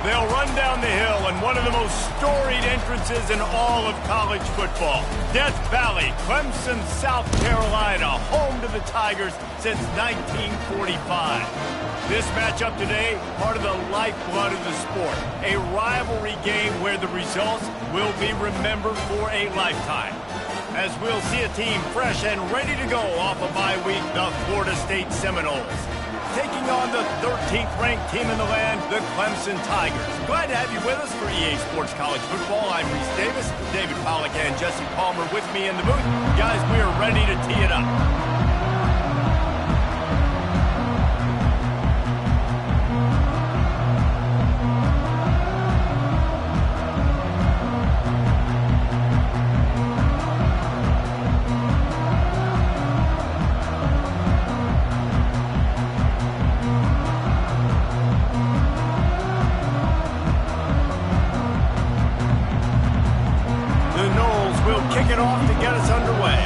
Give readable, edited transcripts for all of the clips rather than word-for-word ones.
They'll run down the hill in one of the most storied entrances in all of college football. Death Valley, Clemson, South Carolina, home to the Tigers since 1945. This matchup today, part of the lifeblood of the sport. A rivalry game where the results will be remembered for a lifetime. As we'll see a team fresh and ready to go off a bye week, the Florida State Seminoles. Taking on the 13th ranked team in the land, the Clemson Tigers. Glad to have you with us for EA Sports College Football. I'm Reese Davis, David Pollack and Jesse Palmer with me in the booth. Guys, we are ready to tee it up. Kick it off to get us underway.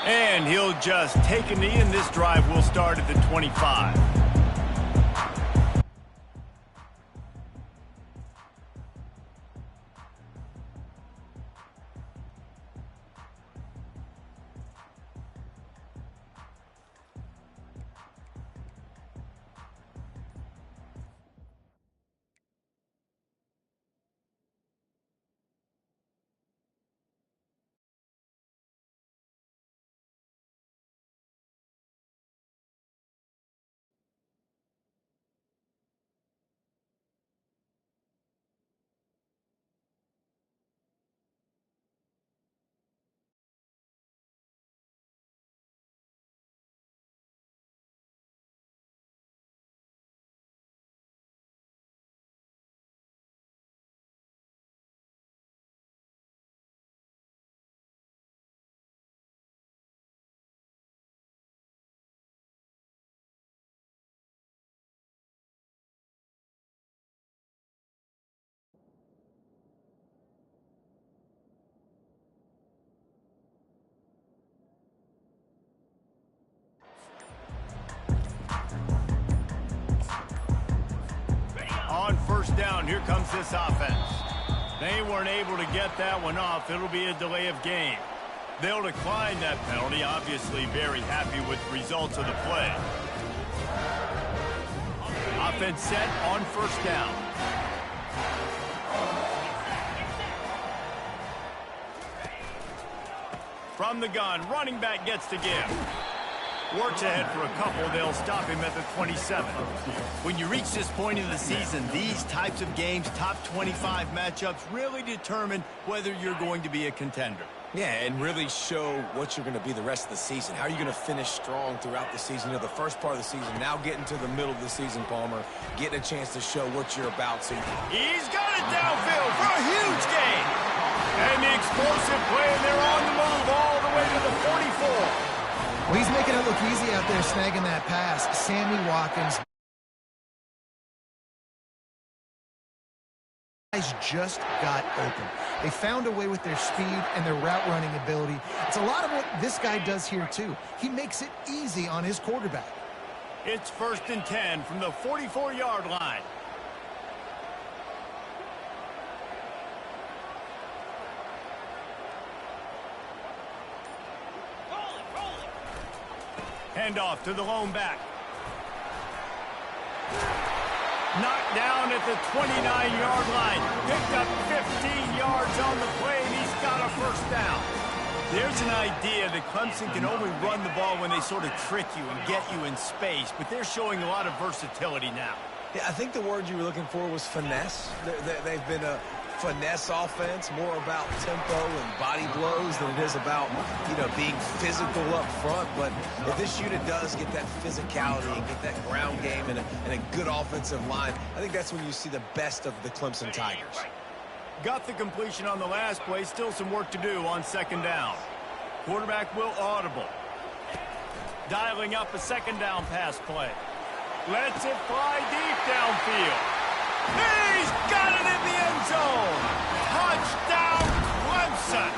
And he'll just take a knee, and this drive will start at the 25. On first down, here comes this offense. They weren't able to get that one off. It'll be a delay of game. They'll decline that penalty, obviously very happy with the results of the play. Offense set on first down. From the gun, running back gets to give. Works ahead for a couple. They'll stop him at the 27. When you reach this point in the season, these types of games, top 25 matchups, really determine whether you're going to be a contender. Yeah, and really show what you're going to be the rest of the season. How are you going to finish strong throughout the season? You know, the first part of the season, now getting to the middle of the season, Palmer, getting a chance to show what you're about. So he's got it downfield for a huge gain. And the explosive play, and they're on the move all the way to the 44. Well, he's making it look easy out there snagging that pass. Sammy Watkins just got open. They found a way with their speed and their route running ability. It's a lot of what this guy does here, too. He makes it easy on his quarterback. It's 1st and 10 from the 44-yard line. Handoff to the lone back. Knocked down at the 29-yard line. Picked up 15 yards on the play, and he's got a first down. There's an idea that Clemson can only run the ball when they sort of trick you and get you in space, but they're showing a lot of versatility now. Yeah, I think the word you were looking for was finesse. They've been a finesse offense, more about tempo and body blows than it is about, you know, being physical up front. But if this unit does get that physicality and get that ground game and a good offensive line, I think that's when you see the best of the Clemson Tigers. Got the completion on the last play. Still some work to do on second down. Quarterback will audible. Dialing up a second down pass play. Lets it fly deep downfield. He's got it in the end zone. Touchdown, Clemson.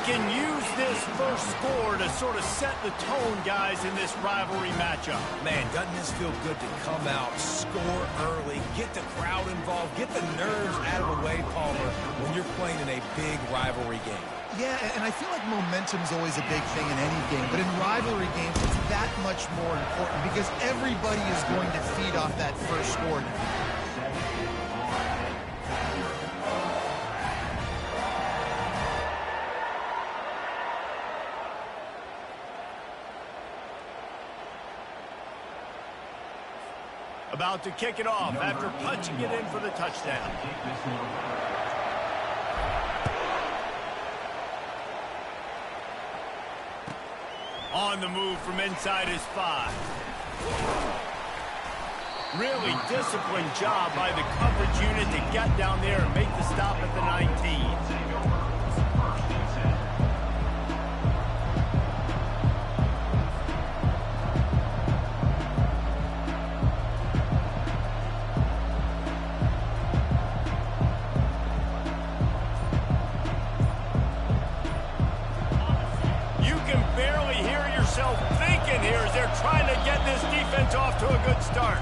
can use this first score to sort of set the tone, guys, in this rivalry matchup. Man, doesn't this feel good to come out, score early, get the crowd involved, get the nerves out of the way, Palmer, when you're playing in a big rivalry game. Yeah, and I feel like momentum's always a big thing in any game, but in rivalry games, it's that much more important because everybody is going to feed off that first score. About to kick it off after punching it in for the touchdown. On the move from inside his 5. Really disciplined job by the coverage unit to get down there and make the stop at the 19. Thinking here as they're trying to get this defense off to a good start.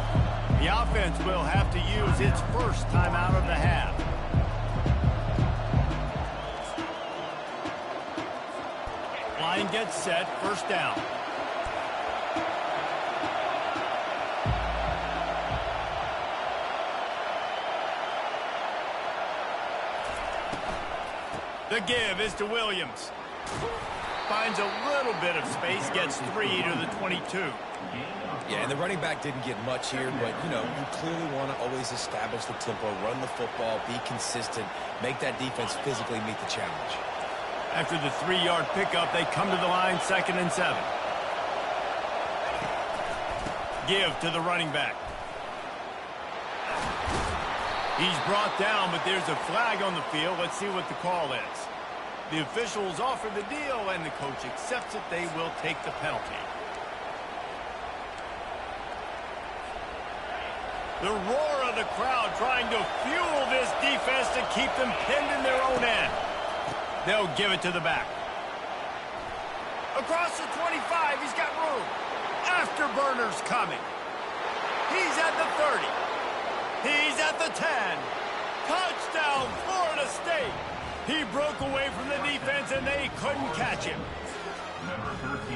The offense will have to use its first timeout of the half. Line gets set, first down. The give is to Williams. Finds a little bit of space, gets 3 to the 22. Yeah, and the running back didn't get much here, but, you know, you clearly want to always establish the tempo, run the football, be consistent, make that defense physically meet the challenge. After the 3-yard pickup, they come to the line, 2nd and 7. Give to the running back. He's brought down, but there's a flag on the field. Let's see what the call is. The officials offer the deal, and the coach accepts it. They will take the penalty. The roar of the crowd trying to fuel this defense to keep them pinned in their own end. They'll give it to the back. Across the 25, he's got room. Afterburner's coming. He's at the 30. He's at the 10. Touchdown, Florida State. He broke away from the defense, and they couldn't catch him.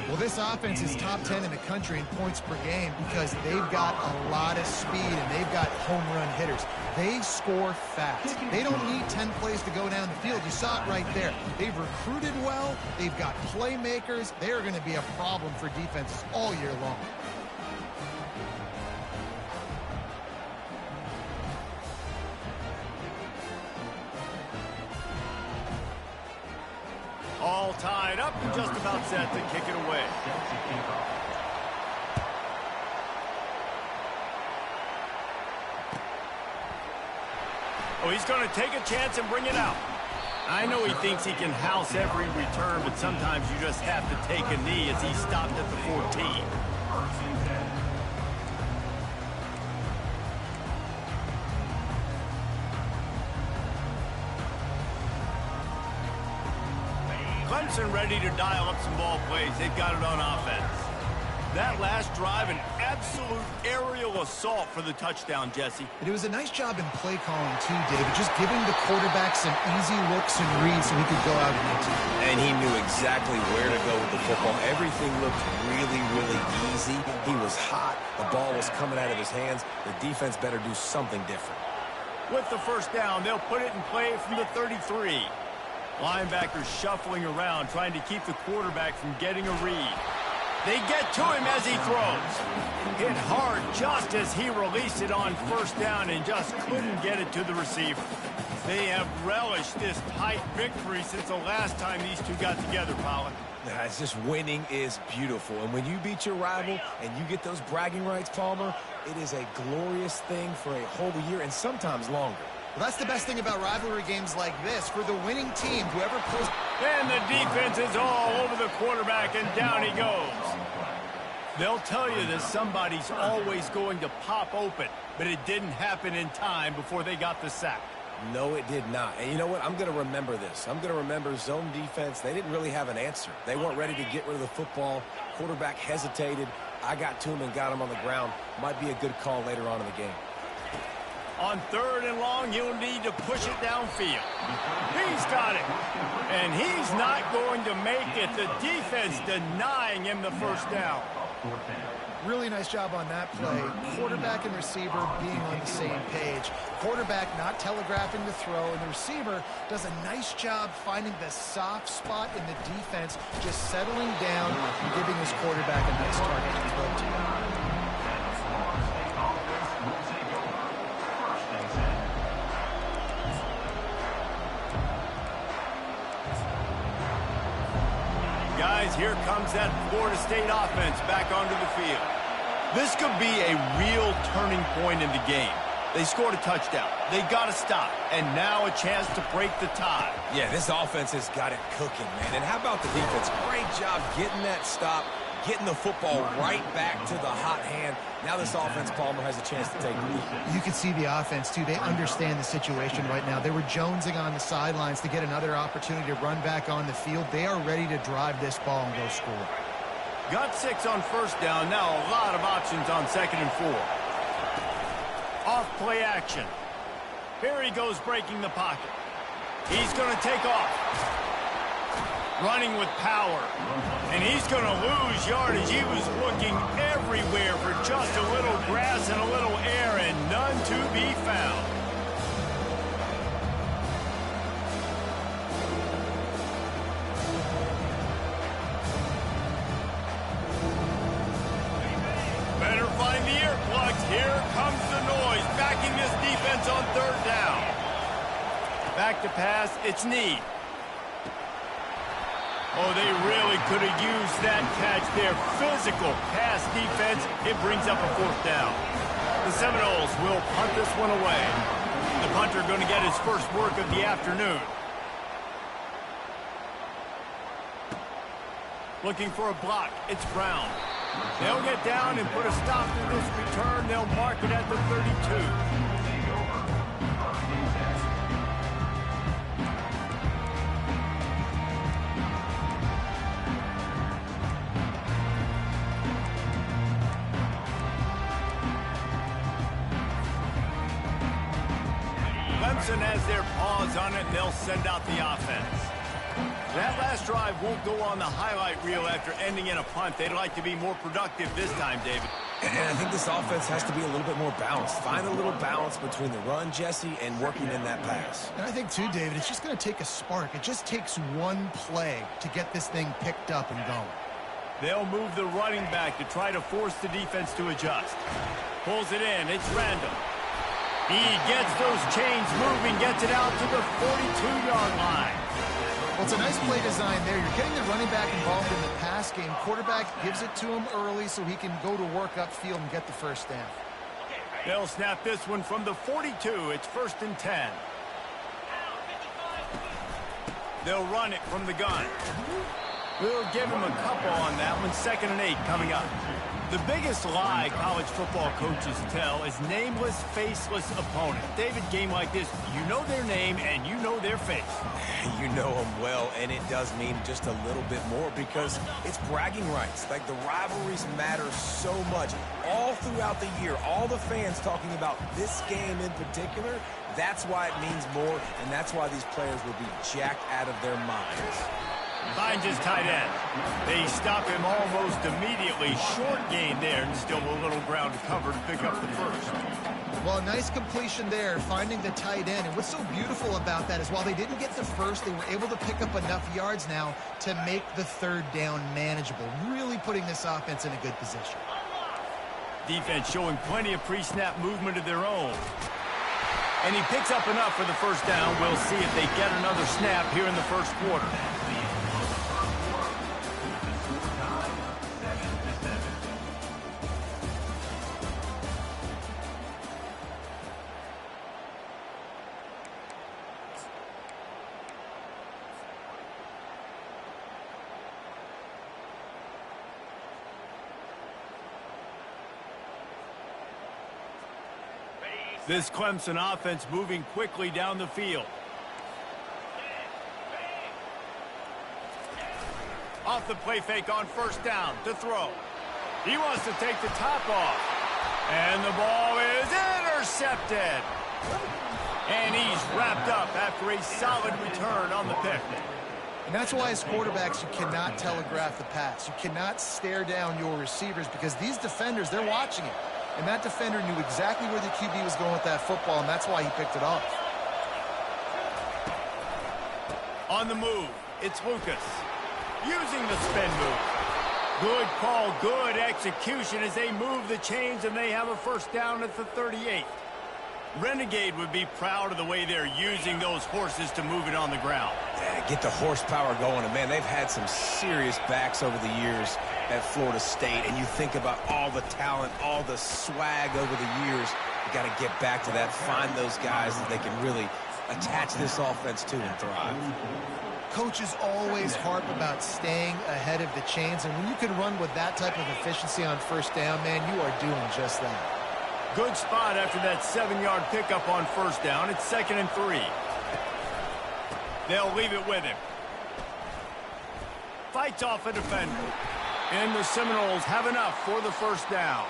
Well, this offense is top 10 in the country in points per game because they've got a lot of speed, and they've got home run hitters. They score fast. They don't need 10 plays to go down the field. You saw it right there. They've recruited well. They've got playmakers. They are going to be a problem for defenses all year long. All tied up and just about set to kick it away. Oh, he's going to take a chance and bring it out. I know he thinks he can house every return, but sometimes you just have to take a knee as he stopped at the 14. Clemson ready to dial up some ball plays. They've got it on offense. That last drive, an absolute aerial assault for the touchdown, Jesse. And it was a nice job in play calling, too, David, just giving the quarterback some easy looks and reads so he could go out and into it. And he knew exactly where to go with the football. Everything looked really, really easy. He was hot. The ball was coming out of his hands. The defense better do something different. With the first down, they'll put it in play from the 33. Linebackers shuffling around, trying to keep the quarterback from getting a read. They get to him as he throws. Hit hard just as he released it on first down and just couldn't get it to the receiver. They have relished this tight victory since the last time these two got together, Colin. It's just winning is beautiful. And when you beat your rival and you get those bragging rights, Palmer, it is a glorious thing for a whole year and sometimes longer. Well, that's the best thing about rivalry games like this. For the winning team, whoever pulls... And the defense is all over the quarterback, and down he goes. They'll tell you that somebody's always going to pop open, but it didn't happen in time before they got the sack. No, it did not. And you know what? I'm going to remember this. I'm going to remember zone defense. They didn't really have an answer. They weren't ready to get rid of the football. Quarterback hesitated. I got to him and got him on the ground. Might be a good call later on in the game. On 3rd and long, you'll need to push it downfield. He's got it. And he's not going to make it. The defense denying him the first down. Really nice job on that play. Quarterback and receiver being on the same page. Quarterback not telegraphing the throw, and the receiver does a nice job finding the soft spot in the defense, just settling down and giving his quarterback a nice target to throw to. Guys, here comes that Florida State offense back onto the field. This could be a real turning point in the game. They scored a touchdown. They got to stop. And now a chance to break the tie. Yeah, this offense has got it cooking, man. And how about the defense? Great job getting that stop, getting the football right back to the hot hand. Now this offense, Palmer, has a chance to take the lead. You can see the offense, too. They understand the situation right now. They were jonesing on the sidelines to get another opportunity to run back on the field. They are ready to drive this ball and go score. Got 6 on first down. Now a lot of options on 2nd and 4. Off play action. Here he goes breaking the pocket. He's going to take off. Running with power. And he's going to lose yardage. He was looking everywhere for just a little grass and a little air, and none to be found. Better find the earplugs. Here comes the noise, backing this defense on 3rd down. Back to pass. It's Need. Oh, they really could have used that catch there. Physical pass defense. It brings up a 4th down. The Seminoles will punt this one away. The punter going to get his first work of the afternoon. Looking for a block. It's Brown. They'll get down and put a stop to this return. They'll mark it at the 32. Clemson has their paws on it, and they'll send out the offense. That last drive won't go on the highlight reel after ending in a punt. They'd like to be more productive this time, David. And I think this offense has to be a little bit more balanced. Find a little balance between the run, Jesse, and working in that pass. And I think, too, David, it's just going to take a spark. It just takes one play to get this thing picked up and going. They'll move the running back to try to force the defense to adjust. Pulls it in. It's Randall. He gets those chains moving, gets it out to the 42-yard line. Well, it's a nice play design there. You're getting the running back involved in the pass game. Quarterback gives it to him early so he can go to work upfield and get the first down. They'll snap this one from the 42. It's 1st and 10. They'll run it from the gun. We'll give him a couple on that one. 2nd and 8 coming up. The biggest lie college football coaches tell is nameless, faceless opponent. David, game like this, you know their name and you know their face. You know them well, and it does mean just a little bit more because it's bragging rights. Like, the rivalries matter so much. All throughout the year, all the fans talking about this game in particular, that's why it means more, and that's why these players will be jacked out of their minds. Finds his tight end. They stop him almost immediately. Short gain there, and still a little ground to cover to pick up the first. Well, a nice completion there, finding the tight end. And what's so beautiful about that is while they didn't get the first, they were able to pick up enough yards now to make the 3rd down manageable, really putting this offense in a good position. Defense showing plenty of pre-snap movement of their own. And he picks up enough for the first down. We'll see if they get another snap here in the first quarter. This Clemson offense moving quickly down the field. Off the play fake on first down to throw. He wants to take the top off. And the ball is intercepted. And he's wrapped up after a solid return on the pick. And that's why as quarterbacks you cannot telegraph the pass. You cannot stare down your receivers because these defenders, they're watching it. And that defender knew exactly where the QB was going with that football, and that's why he picked it off. On the move, it's Lucas. Using the spin move. Good call, good execution as they move the chains and they have a first down at the 38. Renegade would be proud of the way they're using those horses to move it on the ground. Yeah, get the horsepower going. And, man, they've had some serious backs over the years at Florida State. And you think about all the talent, all the swag over the years. You got to get back to that, find those guys that they can really attach this offense to and thrive. Coaches always harp about staying ahead of the chains. And when you can run with that type of efficiency on first down, man, you are doing just that. Good spot after that 7-yard pickup on first down. It's 2nd and 3. They'll leave it with him. Fights off a defender. And the Seminoles have enough for the first down.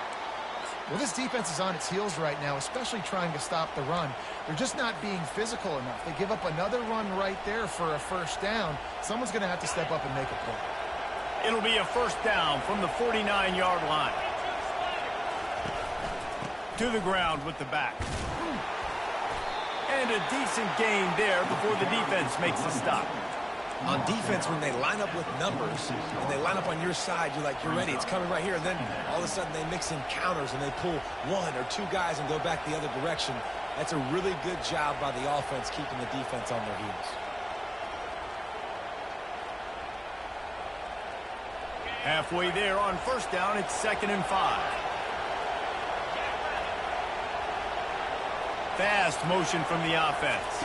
Well, this defense is on its heels right now, especially trying to stop the run. They're just not being physical enough. They give up another run right there for a first down. Someone's going to have to step up and make a play. It'll be a first down from the 49-yard line. To the ground with the back. And a decent gain there before the defense makes the stop. On defense, when they line up with numbers and they line up on your side, you're like, you're ready. It's coming right here. And then all of a sudden they mix in counters and they pull 1 or 2 guys and go back the other direction. That's a really good job by the offense keeping the defense on their heels. Halfway there on first down, it's 2nd and 5. Fast motion from the offense.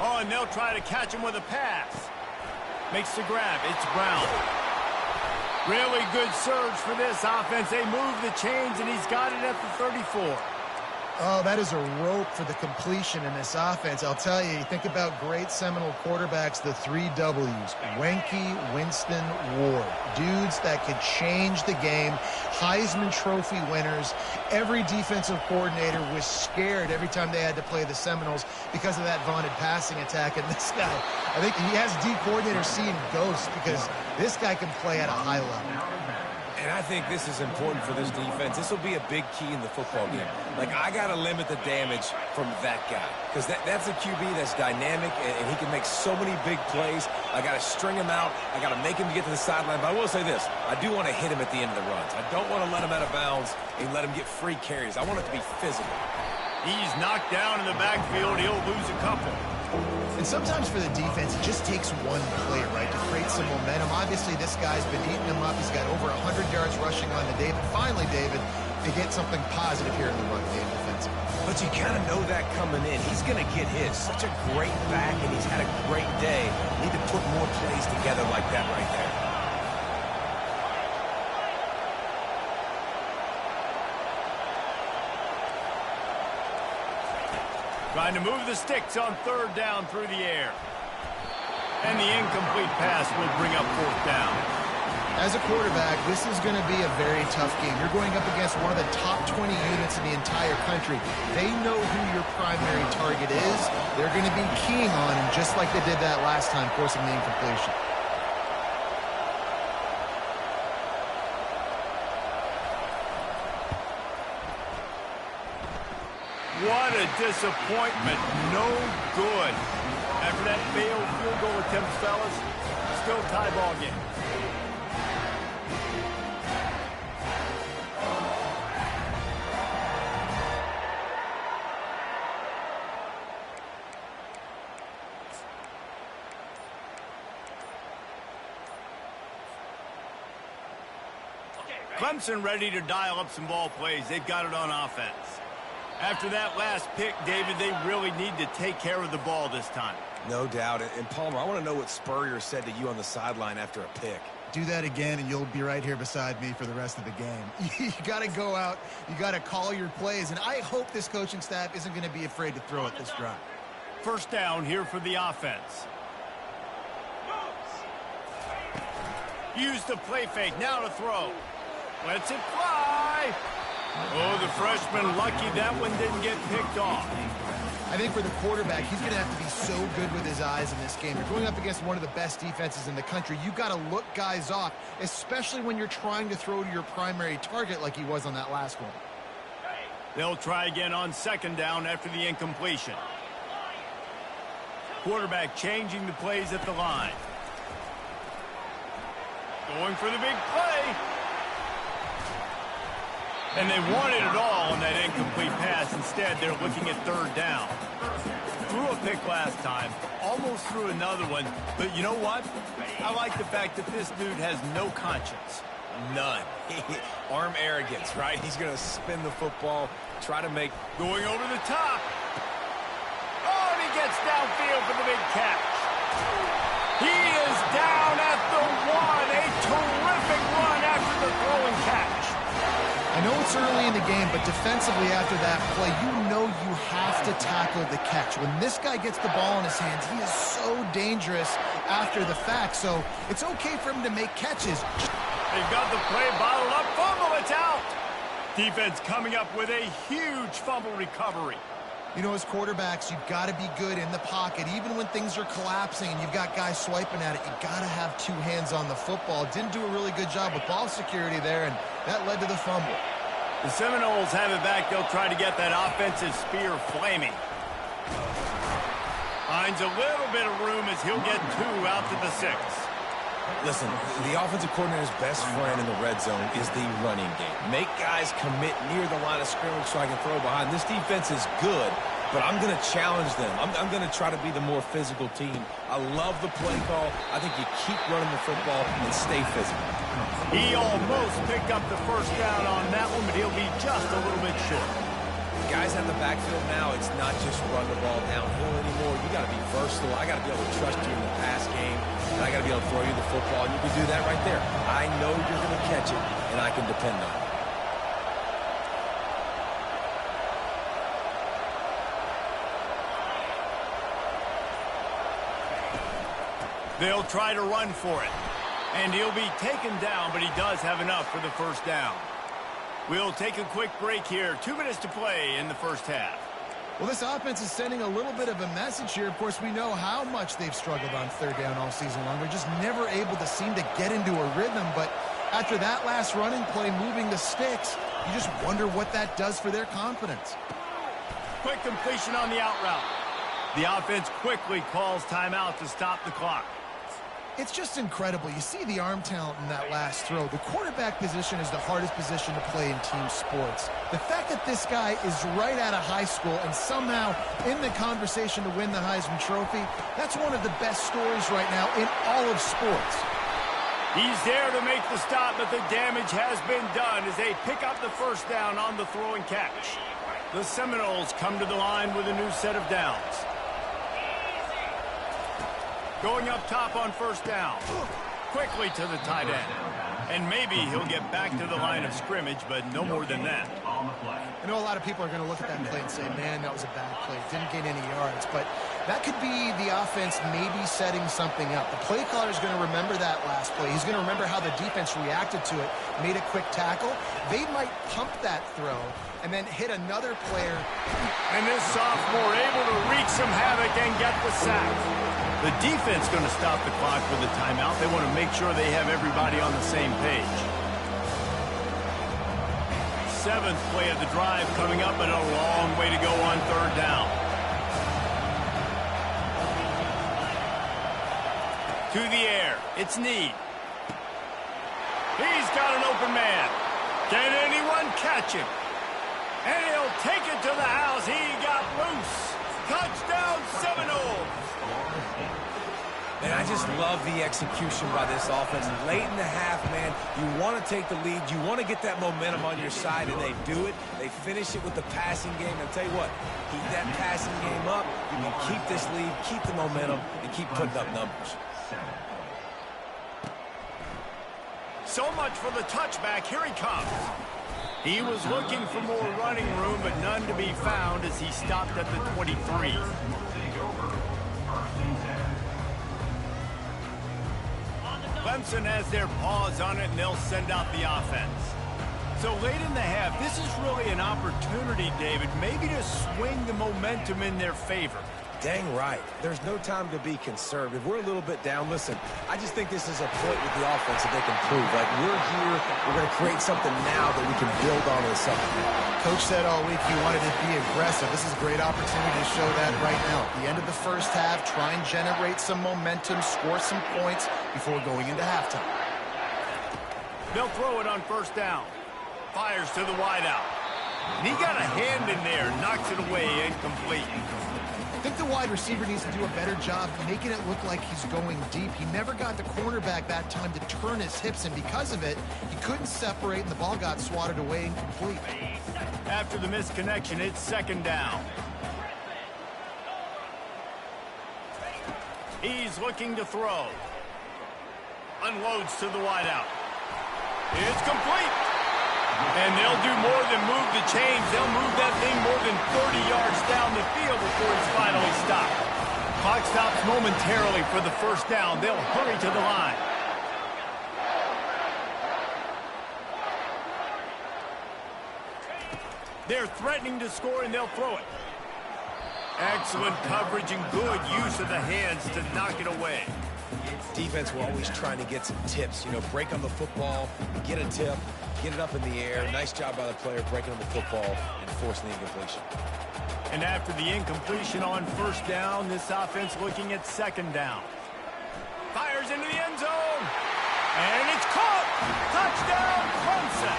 Oh, and they'll try to catch him with a pass. Makes the grab. It's Brown. Really good surge for this offense. They move the chains, and he's got it at the 34. Oh, that is a rope for the completion in this offense. I'll tell you, you think about great Seminole quarterbacks, the 3 W's. Wenke, Winston, Ward. Dudes that could change the game. Heisman Trophy winners. Every defensive coordinator was scared every time they had to play the Seminoles because of that vaunted passing attack. And this guy, I think he has D coordinators seeing ghosts because this guy can play at a high level. And I think this is important for this defense. This will be a big key in the football game. Like, I got to limit the damage from that guy because that's a QB that's dynamic, and he can make so many big plays. I got to string him out. I got to make him get to the sideline. But I will say this. I do want to hit him at the end of the runs. I don't want to let him out of bounds and let him get free carries. I want it to be physical. He's knocked down in the backfield. He'll lose a couple. And sometimes for the defense, it just takes one play, right, to create some momentum. Obviously, this guy's been eating him up. He's got over 100 yards rushing on to David. Finally, David, they get something positive here in the run game defensively. But you kind of know that coming in. He's going to get his. Such a great back, and he's had a great day. Need to put more plays together like that right there. Trying to move the sticks on third down through the air. And the incomplete pass will bring up fourth down. As a quarterback, this is going to be a very tough game. You're going up against one of the top 20 units in the entire country. They know who your primary target is. They're going to be keying on him just like they did that last time, forcing the incompletion. What a disappointment. No good. After that failed field goal attempt, fellas, still tie ball game. Clemson ready to dial up some ball plays. They've got it on offense. After that last pick, David, they really need to take care of the ball this time. No doubt. And Palmer, I want to know what Spurrier said to you on the sideline after a pick. Do that again, and you'll be right here beside me for the rest of the game. You got to go out. You got to call your plays, and I hope this coaching staff isn't going to be afraid to throw it this drive. First down here for the offense. Use the play fake. Now to throw. Lets it fly. Oh, the freshman lucky that one didn't get picked off. I think for the quarterback, he's going to have to be so good with his eyes in this game. You're going up against one of the best defenses in the country. You've got to look guys off, especially when you're trying to throw to your primary target like he was on that last one. They'll try again on second down after the incompletion. Quarterback changing the plays at the line. Going for the big play. And they wanted it all on that incomplete pass. Instead, they're looking at third down. Threw a pick last time. Almost threw another one. But you know what? I like the fact that this dude has no conscience. None. Arm arrogance, right? He's going to spin the football, try to make... Going over the top. Oh, and he gets downfield for the big catch. He is down at the one. A terrific run after the throwing catch. I know it's early in the game, but defensively after that play, you know you have to tackle the catch. When this guy gets the ball in his hands, he is so dangerous after the fact. So it's okay for him to make catches. They've got the play bottled up. Fumble, it's out. Defense coming up with a huge fumble recovery. You know, as quarterbacks, you've got to be good in the pocket. Even when things are collapsing and you've got guys swiping at it, you've got to have two hands on the football. Didn't do a really good job with ball security there, and that led to the fumble. The Seminoles have it back. They'll try to get that offensive spear flaming. Finds a little bit of room as he'll get two out to the 6. Listen, the offensive coordinator's best friend in the red zone is the running game. Make guys commit near the line of scrimmage so I can throw behind. This defense is good, but I'm going to challenge them. I'm going to try to be the more physical team. I love the play call. I think you keep running the football and stay physical. He almost picked up the first down on that one, but he'll be just a little bit short. Guys at the backfield now, it's not just run the ball downhill anymore. You got to be versatile. I got to be able to trust you in the pass game, and I got to be able to throw you the football, and you can do that right there. I know you're going to catch it, and I can depend on it. They'll try to run for it, and he'll be taken down, but he does have enough for the first down. We'll take a quick break here. 2 minutes to play in the first half. Well, this offense is sending a little bit of a message here. Of course, we know how much they've struggled on third down all season long. They're just never able to seem to get into a rhythm. But after that last running play, moving the sticks, you just wonder what that does for their confidence. Quick completion on the out route. The offense quickly calls timeout to stop the clock. It's just incredible. You see the arm talent in that last throw. The quarterback position is the hardest position to play in team sports. The fact that this guy is right out of high school and somehow in the conversation to win the Heisman Trophy, that's one of the best stories right now in all of sports. He's there to make the stop, but the damage has been done as they pick up the first down on the throw and catch. The Seminoles come to the line with a new set of downs. Going up top on first down. Quickly to the tight end. And maybe he'll get back to the line of scrimmage, but no more than that. I know a lot of people are going to look at that play and say, man, that was a bad play. Didn't gain any yards. But that could be the offense maybe setting something up. The play caller is going to remember that last play. He's going to remember how the defense reacted to it, made a quick tackle. They might pump that throw and then hit another player. And this sophomore able to wreak some havoc and get the sack. The defense going to stop the clock with a timeout. They want to make sure they have everybody on the same page. 7th play of the drive coming up, and a long way to go on third down. To the air. It's Need. He's got an open man. Can anyone catch him? And he'll take it to the house. He got loose. Touchdown Seminoles. Man, I just love the execution by this offense. Late in the half, man, you want to take the lead. You want to get that momentum on your side, and they do it. They finish it with the passing game. And I'll tell you what, keep that passing game up. You can keep this lead, keep the momentum, and keep putting up numbers. So much for the touchback. Here he comes. He was looking for more running room, but none to be found as he stopped at the 23. Clemson has their paws on it, and they'll send out the offense. So late in the half, this is really an opportunity, David, maybe to swing the momentum in their favor. Dang right. There's no time to be conservative. We're a little bit down. Listen, I just think this is a point with the offense that they can prove. Like, we're here, we're going to create something now that we can build on in the second half. Coach said all week he wanted to be aggressive. This is a great opportunity to show that right now. At the end of the first half, try and generate some momentum, score some points before going into halftime. They'll throw it on first down. Fires to the wideout. And he got a hand in there, knocks it away, incomplete. I think the wide receiver needs to do a better job making it look like he's going deep. He never got the cornerback that time to turn his hips, and because of it, he couldn't separate, and the ball got swatted away incomplete. After the misconnection, it's second down. He's looking to throw. Unloads to the wideout. It's complete. And they'll do more than move the chains. They'll move that thing more than 30 yards down the field before it's finally stopped. Clock stops momentarily for the first down. They'll hurry to the line. They're threatening to score, and they'll throw it. Excellent coverage and good use of the hands to knock it away. Defense, we're always trying to get some tips. You know, break on the football, get a tip, get it up in the air. Nice job by the player breaking on the football and forcing the incompletion. And after the incompletion on first down, this offense looking at second down. Fires into the end zone. And it's caught. Touchdown, Clemson.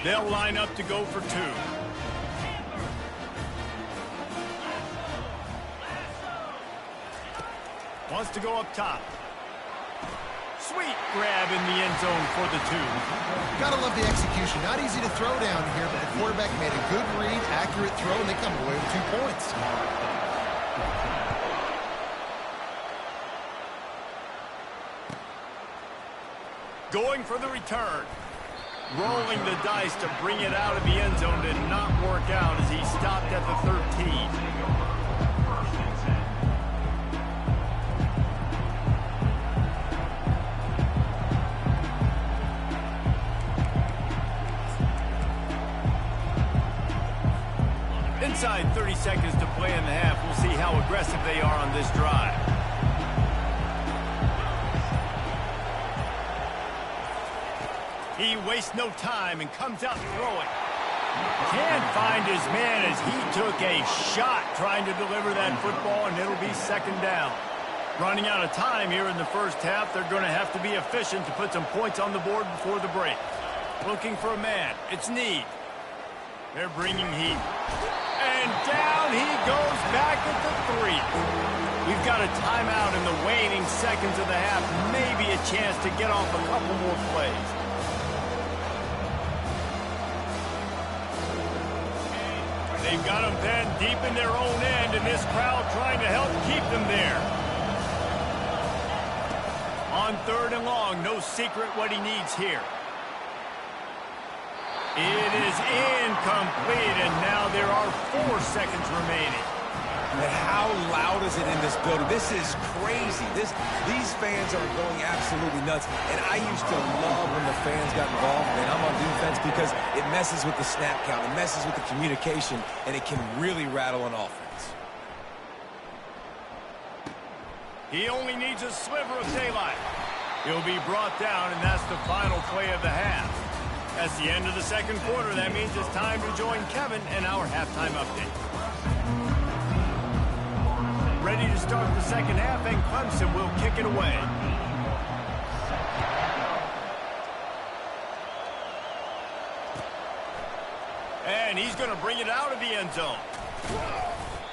They'll line up to go for two. Wants to go up top. Sweet grab in the end zone for the two. Gotta love the execution. Not easy to throw down here, but the quarterback made a good read, accurate throw, and they come away with 2 points. Going for the return. Rolling the dice to bring it out of the end zone did not work out as he stopped at the 13. Inside 30 seconds to play in the half. We'll see how aggressive they are on this drive. He wastes no time and comes out throwing. Can't find his man as he took a shot trying to deliver that football, and it'll be second down. Running out of time here in the first half. They're going to have to be efficient to put some points on the board before the break. Looking for a man. It's Need. They're bringing heat. And down he goes back at the 3. We've got a timeout in the waning seconds of the half. Maybe a chance to get off a couple more plays. They've got them then deep in their own end, and this crowd trying to help keep them there. On third and long, no secret what he needs here. It is incomplete, and now there are 4 seconds remaining. And how loud is it in this building? This is crazy. These fans are going absolutely nuts. And I used to love when the fans got involved, and I'm on defense because it messes with the snap count. It messes with the communication, and it can really rattle an offense. He only needs a sliver of daylight. He'll be brought down, and that's the final play of the half. That's the end of the second quarter. That means it's time to join Kevin and our halftime update. Ready to start the second half, and Clemson will kick it away. And he's going to bring it out of the end zone.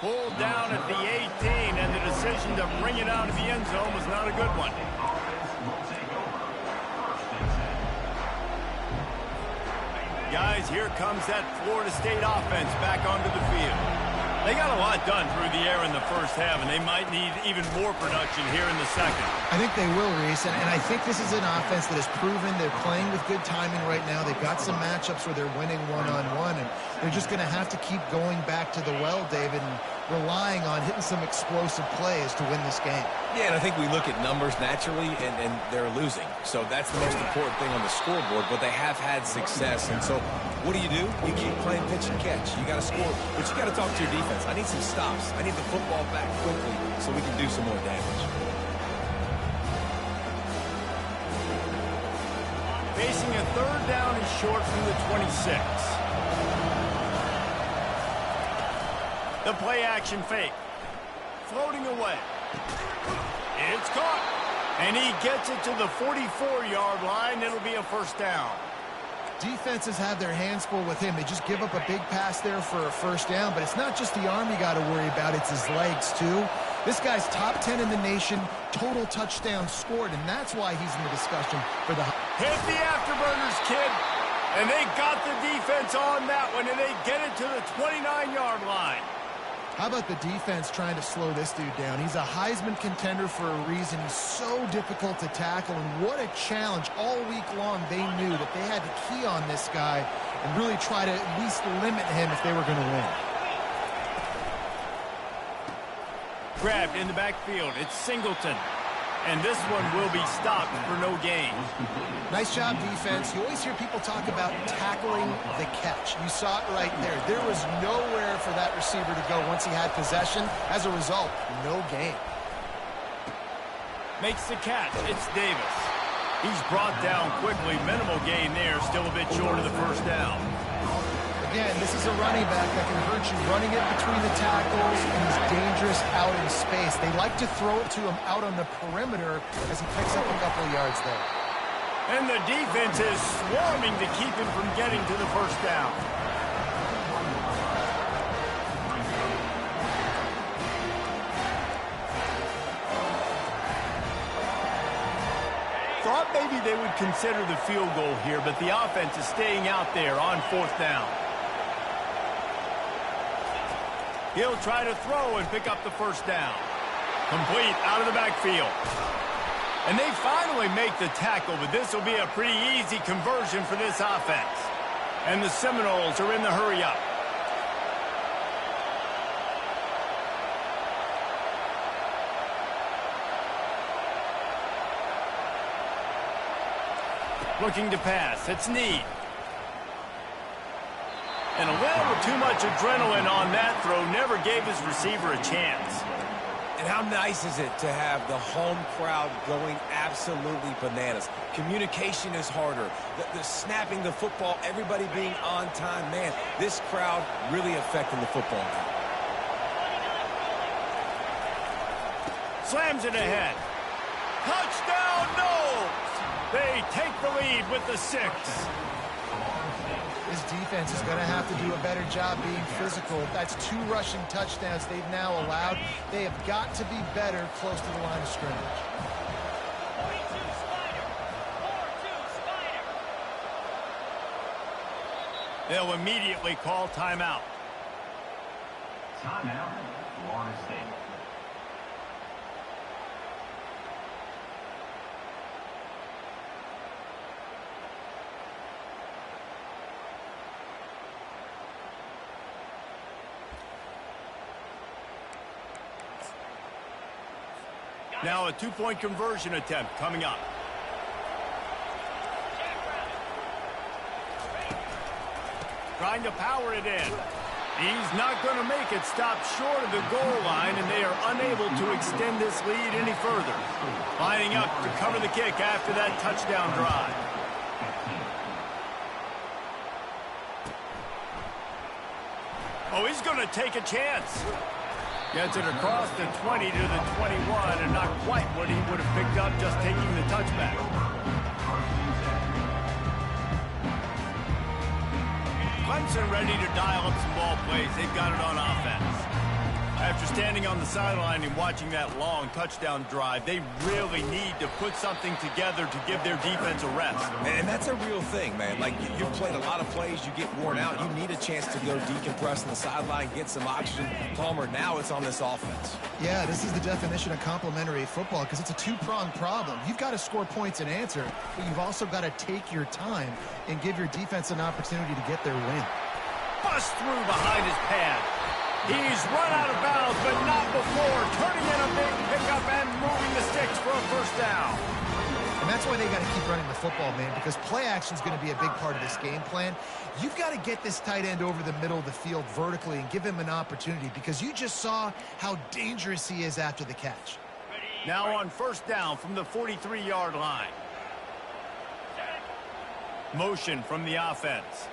Pulled down at the 18, and the decision to bring it out of the end zone was not a good one. Guys, here comes that Florida State offense back onto the field. They got a lot done through the air in the first half, and they might need even more production here in the second. I think they will, Reese, and I think this is an offense that has proven they're playing with good timing right now. They've got some matchups where they're winning one-on-one, and they're just going to have to keep going back to the well, David, and relying on hitting some explosive plays to win this game. Yeah, and I think we look at numbers naturally, and they're losing. So that's the most important thing on the scoreboard, but they have had success. And so what do? You keep playing pitch and catch. You got to score, but you got to talk to your defense. I need some stops. I need the football back quickly so we can do some more damage. Facing a third down and short from the 26. The play action fake. Floating away. It's caught. And he gets it to the 44-yard line. It'll be a first down. Defenses have their hands full with him. They just give up a big pass there for a first down, but it's not just the arm you got to worry about. It's his legs, too. This guy's top 10 in the nation, total touchdowns scored, and that's why he's in the discussion for the... Hit the afterburners, kid. And they got the defense on that one, and they get it to the 29-yard line. How about the defense trying to slow this dude down? He's a Heisman contender for a reason. He's so difficult to tackle, and what a challenge. All week long, they knew that they had to key on this guy and really try to at least limit him if they were going to win. Grabbed in the backfield. It's Singleton. And this one will be stopped for no gain. Nice job, defense. You always hear people talk about tackling the catch. You saw it right there. There was nowhere for that receiver to go once he had possession. As a result, no gain. Makes the catch. It's Davis. He's brought down quickly. Minimal gain there. Still a bit short of the first down. Again, this is a running back that can hurt you running it between the tackles, and he's dangerous out in space. They like to throw it to him out on the perimeter as he picks up a couple of yards there. And the defense is swarming to keep him from getting to the first down. Thought maybe they would consider the field goal here, but the offense is staying out there on fourth down. He'll try to throw and pick up the first down. Complete out of the backfield. And they finally make the tackle, but this will be a pretty easy conversion for this offense. And the Seminoles are in the hurry-up. Looking to pass. It's Need. And a little too much adrenaline on that throw. Never gave his receiver a chance. And how nice is it to have the home crowd going absolutely bananas? Communication is harder. The snapping the football, everybody being on time. Man, this crowd really affecting the football game. Slams it ahead. Touchdown, Noles! They take the lead with the 6. His defense is going to have to do a better job being physical. That's 2 rushing touchdowns they've now allowed. They have got to be better close to the line of scrimmage. They'll immediately call timeout. Timeout, Florida State. Now a 2-point conversion attempt coming up. Trying to power it in. He's not going to make it. Stop short of the goal line, and they are unable to extend this lead any further. Lining up to cover the kick after that touchdown drive. Oh, he's going to take a chance. Gets it across the 20 to the 21, and not quite what he would have picked up just taking the touchback. Clemson ready to dial up some ball plays. They've got it on offense. After standing on the sideline and watching that long touchdown drive, they really need to put something together to give their defense a rest. And that's a real thing, man. Like, you've played a lot of plays, you get worn out, you need a chance to go decompress on the sideline, get some oxygen. Palmer, now it's on this offense. Yeah, this is the definition of complementary football because it's a two-pronged problem. You've got to score points and answer, but you've also got to take your time and give your defense an opportunity to get their win. Bust through behind his pad. He's run out of bounds, but not before turning in a big pickup and moving the sticks for a first down. And that's why they got to keep running the football, man, because play action is going to be a big part of this game plan. You've got to get this tight end over the middle of the field vertically and give him an opportunity because you just saw how dangerous he is after the catch. Now on first down from the 43-yard line. Motion from the offense.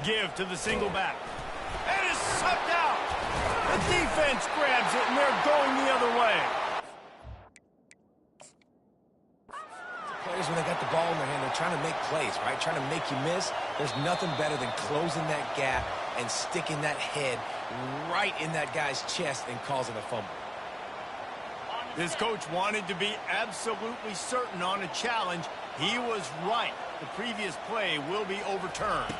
Give to the single back. And it's sucked out. The defense grabs it, and they're going the other way. Players, when they got the ball in their hand, they're trying to make plays, right? Trying to make you miss. There's nothing better than closing that gap and sticking that head right in that guy's chest and causing a fumble. This coach wanted to be absolutely certain on a challenge. He was right. The previous play will be overturned.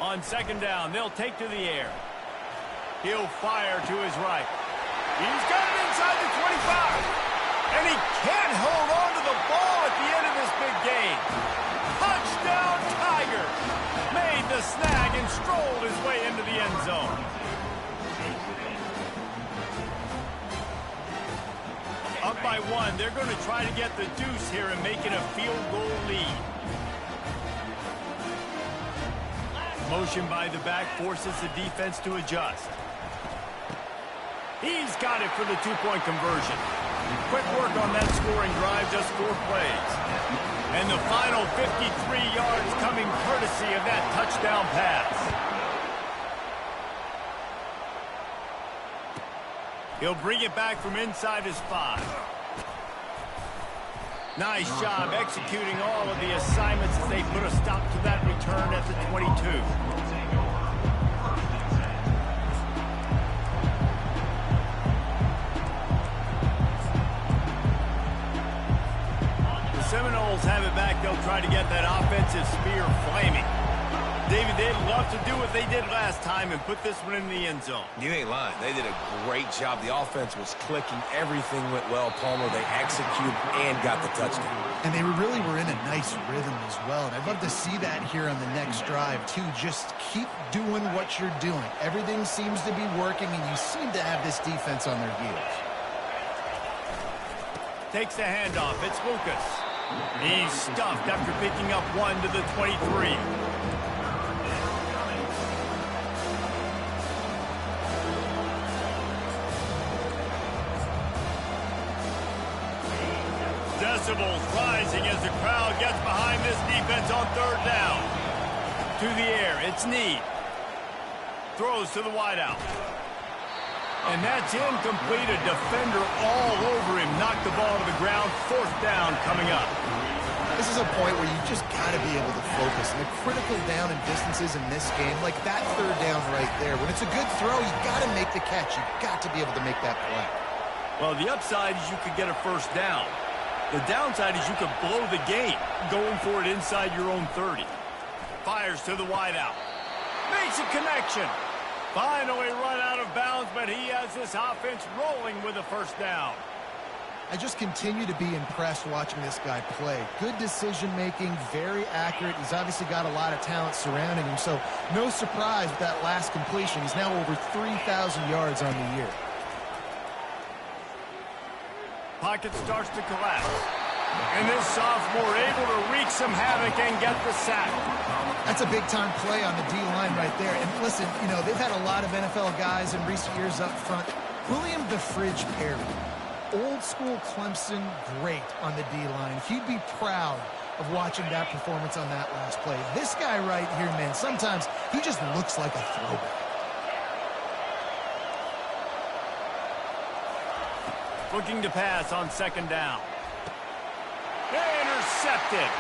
On second down, they'll take to the air. He'll fire to his right. He's got it inside the 25. And he can't hold on to the ball at the end of this big game. Touchdown, Tigers. Made the snag and strolled his way into the end zone. Up by one, they're going to try to get the deuce here and make it a field goal lead. Motion by the back forces the defense to adjust. He's got it for the two-point conversion. Quick work on that scoring drive, just 4 plays. And the final 53 yards coming courtesy of that touchdown pass. He'll bring it back from inside his 5. Nice job executing all of the assignments as they put a stop to that return at the 22. The Seminoles have it back. They'll try to get that offensive spear flaming. David, they'd love to do what they did last time and put this one in the end zone. You ain't lying. They did a great job. The offense was clicking. Everything went well, Palmer. They executed and got the touchdown. And they really were in a nice rhythm as well. And I'd love to see that here on the next drive, too. Just keep doing what you're doing. Everything seems to be working, and you seem to have this defense on their heels. Takes the handoff. It's Lucas. He's stuffed after picking up 1 to the 23. Decibels rising as the crowd gets behind this defense on third down. To the air, it's Need. Throws to the wideout. And that's incomplete. A defender all over him. Knocked the ball to the ground. Fourth down coming up. This is a point where you just got to be able to focus. And the critical down and distances in this game, like that third down right there, when it's a good throw, you got to make the catch. You got to be able to make that play. Well, the upside is you could get a first down. The downside is you could blow the game going for it inside your own 30. Fires to the wideout. Makes a connection. Finally run out of bounds, but he has this offense rolling with a first down. I just continue to be impressed watching this guy play. Good decision-making, very accurate. He's obviously got a lot of talent surrounding him, so no surprise with that last completion. He's now over 3,000 yards on the year. Pocket starts to collapse. And this sophomore able to wreak some havoc and get the sack. That's a big-time play on the D-line right there. And listen, you know, they've had a lot of NFL guys in recent years up front. William the Fridge Perry, old-school Clemson great on the D-line. He'd be proud of watching that performance on that last play. This guy right here, man, sometimes he just looks like a throwback. Looking to pass on second down. Intercepted.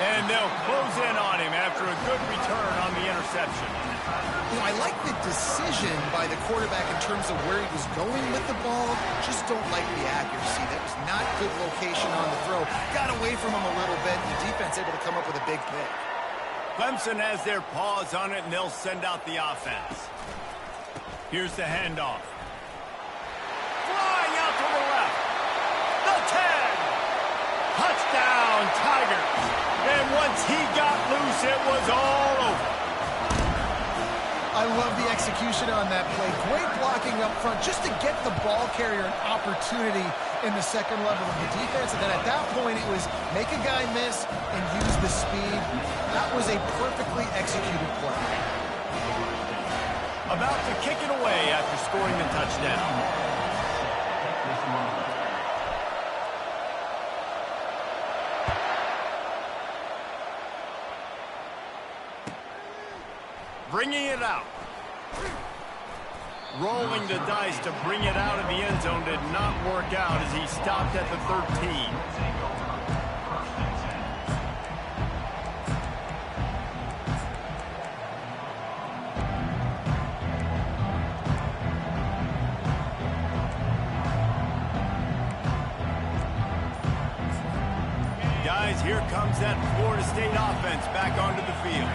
And they'll close in on him after a good return on the interception. You know, I like the decision by the quarterback in terms of where he was going with the ball. Just don't like the accuracy. That was not good location on the throw. Got away from him a little bit, and the defense able to come up with a big pick. Clemson has their paws on it, and they'll send out the offense. Here's the handoff. Flying out to the left. The 10. Touchdown, Tigers. And once he got loose, it was all over. I love the execution on that play. Great blocking up front just to get the ball carrier an opportunity in the second level of the defense. And then at that point, it was make a guy miss and use the speed. That was a perfectly executed play. About to kick it away after scoring the touchdown. Bringing it out. Rolling the dice to bring it out of the end zone did not work out as he stopped at the 13. Guys, here comes that Florida State offense back onto the field.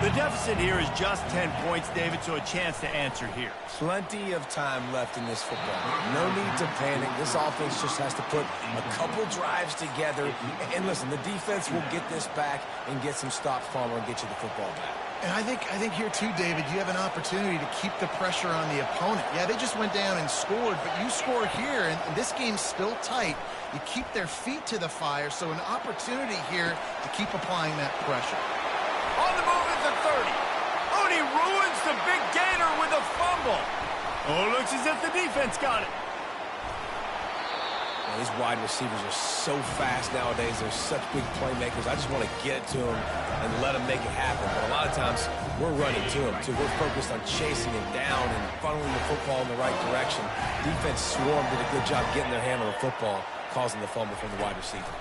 The deficit here is just 10 points, David, so a chance to answer here. Plenty of time left in this football game. No need to panic. This offense just has to put a couple drives together. And listen, the defense will get this back and get some stops, Palmer, and get you the football back. And I think here too, David, you have an opportunity to keep the pressure on the opponent. Yeah, they just went down and scored, but you score here, and this game's still tight. You keep their feet to the fire, so an opportunity here to keep applying that pressure. On the move at the 30. Oh, and he ruins the big gainer with a fumble. Oh, looks as if the defense got it. Man, these wide receivers are so fast nowadays. They're such big playmakers. I just want to get it to them and let them make it happen. But a lot of times, we're running to them, too. We're focused on chasing him down and funneling the football in the right direction. Defense swarmed, did a good job getting their hand on the football, causing the fumble from the wide receiver.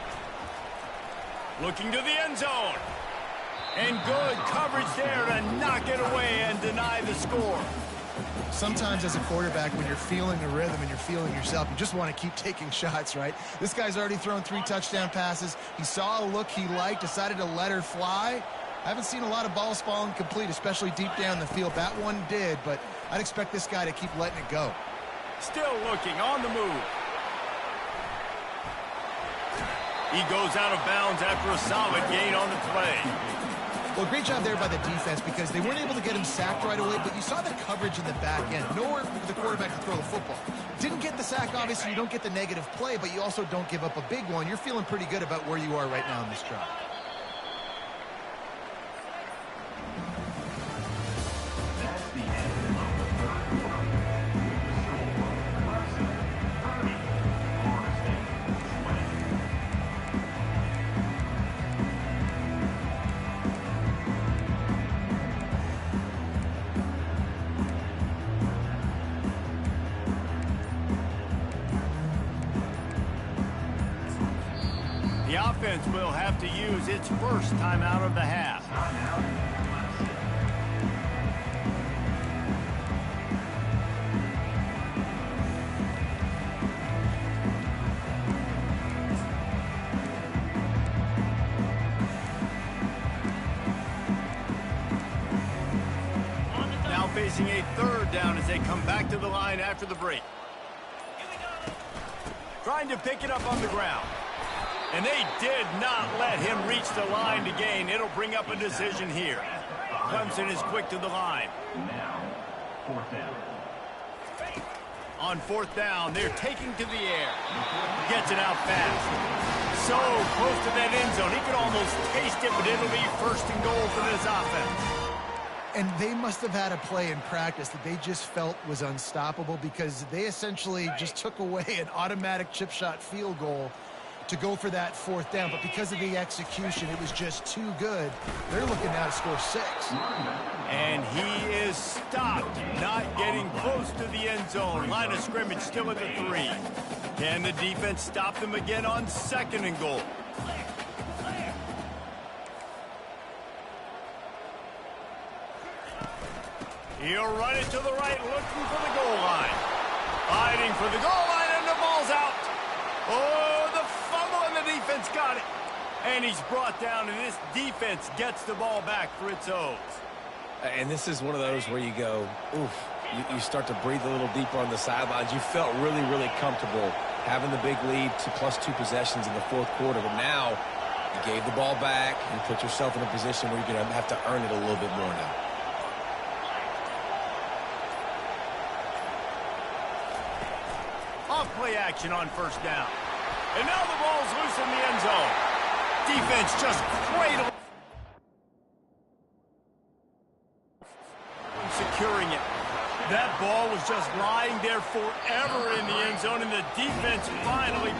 Looking to the end zone. And good coverage there to knock it away and deny the score. Sometimes as a quarterback, when you're feeling the rhythm and you're feeling yourself, you just want to keep taking shots, right? This guy's already thrown 3 touchdown passes. He saw a look he liked, decided to let her fly. I haven't seen a lot of balls falling complete, especially deep down the field. That one did, but I'd expect this guy to keep letting it go. Still looking on the move. He goes out of bounds after a solid gain on the play. Well, great job there by the defense because they weren't able to get him sacked right away, but you saw the coverage in the back end. Nowhere for the quarterback to throw the football. Didn't get the sack, obviously. You don't get the negative play, but you also don't give up a big one. You're feeling pretty good about where you are right now in this drive. The offense will have to use its first timeout of the half. Now facing a third down as they come back to the line after the break. Trying to pick it up on the ground. And they did not let him reach the line to gain. It'll bring up a decision here. Clemson is quick to the line. On 4th down, they're taking to the air. Gets it out fast. So close to that end zone. He could almost taste it, but it'll be 1st and goal for this offense. And they must have had a play in practice that they just felt was unstoppable because they essentially just took away an automatic chip shot field goal to go for that 4th down, but because of the execution, it was just too good. They're looking now to score 6. And he is stopped, not getting close to the end zone. Line of scrimmage still at the 3. Can the defense stop them again on 2nd and goal? He'll run it to the right, looking for the goal line. Hiding for the goal line, and the ball's out. Oh, the fumble, and the defense got it. And he's brought down, and this defense gets the ball back for its O's. And this is one of those where you go, oof, you start to breathe a little deeper on the sidelines. You felt really, really comfortable having the big lead to +2 possessions in the fourth quarter. But now you gave the ball back. You put yourself in a position where you're going to have to earn it a little bit more now. Off-play action on first down. And now the ball's loose in the end zone. Defense just cradled. Securing it. That ball was just lying there forever in the end zone, and the defense finally